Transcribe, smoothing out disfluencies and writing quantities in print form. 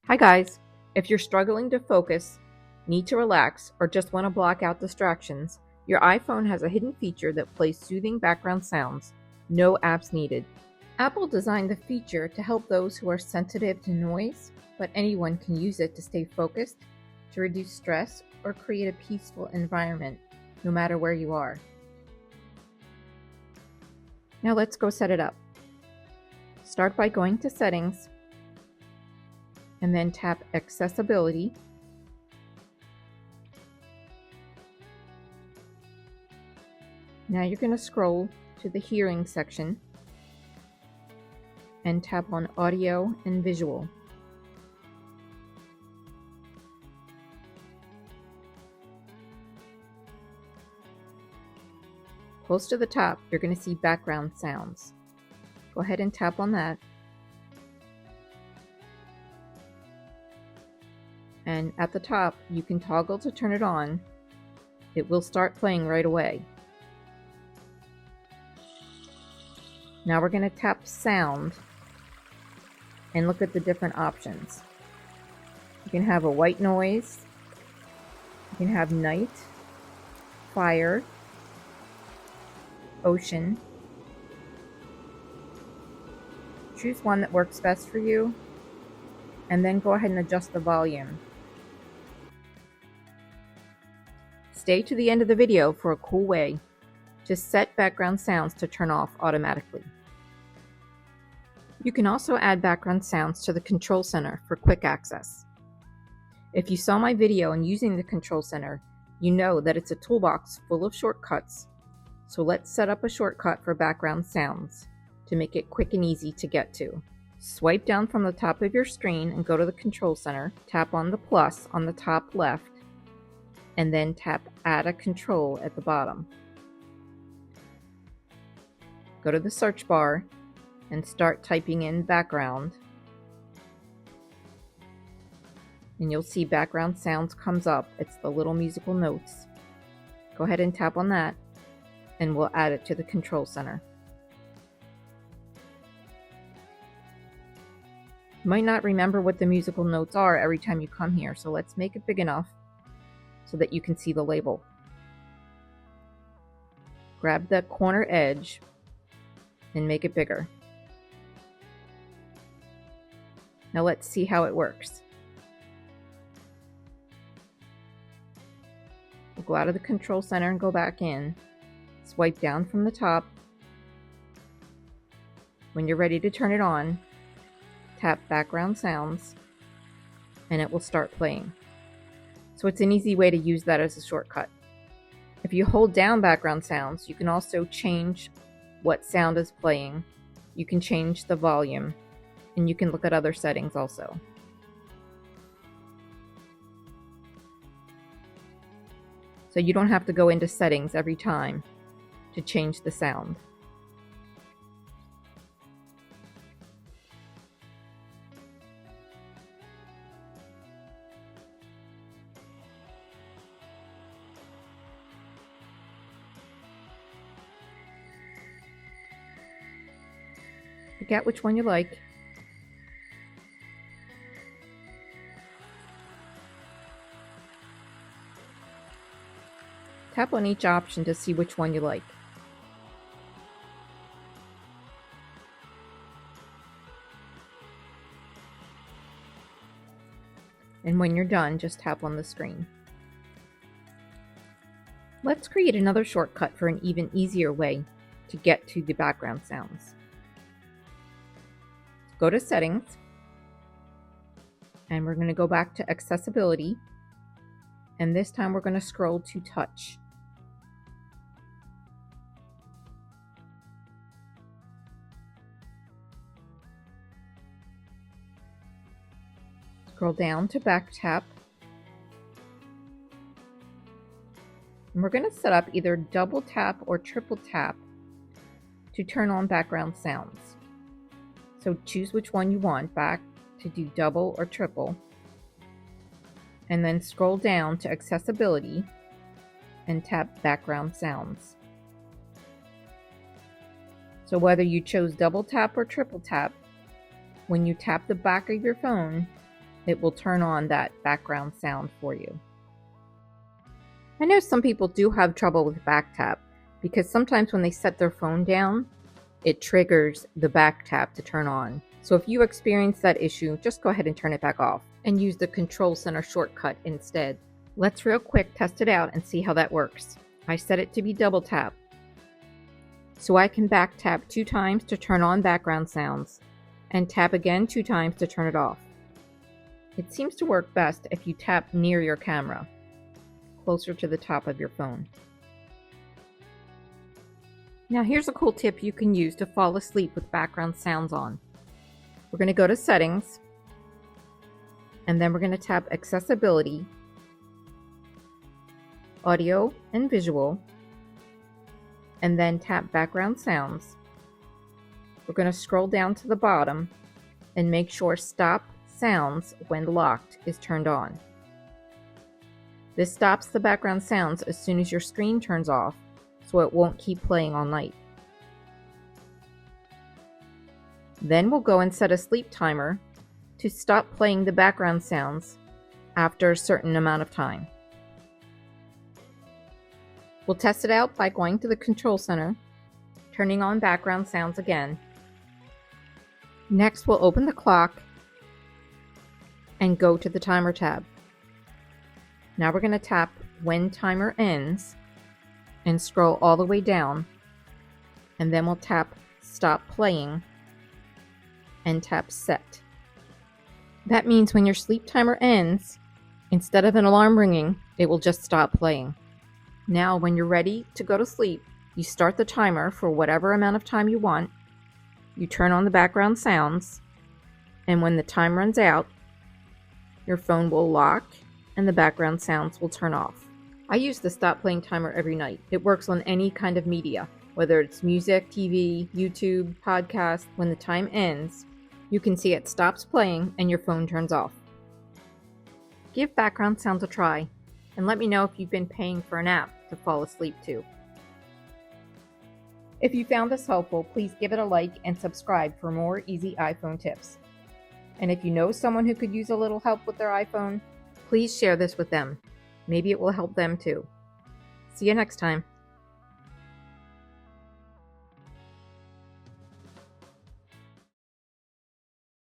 Hi guys! If you're struggling to focus, need to relax, or just want to block out distractions, your iPhone has a hidden feature that plays soothing background sounds. No apps needed. Apple designed the feature to help those who are sensitive to noise, but anyone can use it to stay focused, to reduce stress, or create a peaceful environment, no matter where you are. Now let's go set it up. Start by going to Settings, and then tap Accessibility. Now you're going to scroll to the Hearing section and tap on Audio and Visual. Close to the top, you're going to see Background Sounds. Go ahead and tap on that. And at the top, you can toggle to turn it on. It will start playing right away. Now we're going to tap Sound and look at the different options. You can have a white noise, you can have night, fire, ocean. Choose one that works best for you, and then go ahead and adjust the volume. Stay to the end of the video for a cool way to set background sounds to turn off automatically. You can also add background sounds to the Control Center for quick access. If you saw my video on using the Control Center, you know that it's a toolbox full of shortcuts. So let's set up a shortcut for background sounds to make it quick and easy to get to. Swipe down from the top of your screen and go to the Control Center. Tap on the plus on the top left, and then tap Add a Control at the bottom. Go to the search bar and start typing in background. And you'll see background sounds comes up. It's the little musical notes. Go ahead and tap on that, and we'll add it to the Control Center. You might not remember what the musical notes are every time you come here, so let's make it big enough so that you can see the label. Grab the corner edge and make it bigger. Now let's see how it works. We'll go out of the Control Center and go back in. Swipe down from the top. When you're ready to turn it on, tap Background Sounds, and it will start playing. So it's an easy way to use that as a shortcut. If you hold down background sounds, you can also change what sound is playing. You can change the volume, and you can look at other settings also. So you don't have to go into settings every time to change the sound. Pick out which one you like. Tap on each option to see which one you like. And when you're done, just tap on the screen. Let's create another shortcut for an even easier way to get to the background sounds. Go to Settings, and we're going to go back to Accessibility, and this time we're going to scroll to Touch. Scroll down to Back Tap, and we're going to set up either double tap or triple tap to turn on background sounds. So choose which one you want, back to do double or triple, and then scroll down to Accessibility and tap Background Sounds. So whether you chose double tap or triple tap, when you tap the back of your phone, it will turn on that background sound for you. I know some people do have trouble with back tap because sometimes when they set their phone down, it triggers the back tap to turn on. So if you experience that issue, just go ahead and turn it back off and use the Control Center shortcut instead. Let's real quick test it out and see how that works. I set it to be double tap, so I can back tap 2 times to turn on background sounds and tap again 2 times to turn it off. It seems to work best if you tap near your camera, closer to the top of your phone. Now here's a cool tip you can use to fall asleep with background sounds on. We're going to go to Settings, and then we're going to tap Accessibility, Audio and Visual, and then tap Background Sounds. We're going to scroll down to the bottom and make sure Stop Sounds when locked is turned on. This stops the background sounds as soon as your screen turns off, so it won't keep playing all night. Then we'll go and set a sleep timer to stop playing the background sounds after a certain amount of time. We'll test it out by going to the Control Center, turning on background sounds again. Next, we'll open the clock and go to the Timer tab. Now we're going to tap When Timer Ends and scroll all the way down, and then we'll tap Stop Playing and tap Set. That means when your sleep timer ends, instead of an alarm ringing, it will just stop playing. Now when you're ready to go to sleep, you start the timer for whatever amount of time you want, you turn on the background sounds, and when the time runs out, your phone will lock and the background sounds will turn off. I use the stop playing timer every night. It works on any kind of media, whether it's music, TV, YouTube, podcast. When the time ends, you can see it stops playing and your phone turns off. Give background sounds a try and let me know if you've been paying for an app to fall asleep to. If you found this helpful, please give it a like and subscribe for more easy iPhone tips. And if you know someone who could use a little help with their iPhone, please share this with them. Maybe it will help them too. See you next time.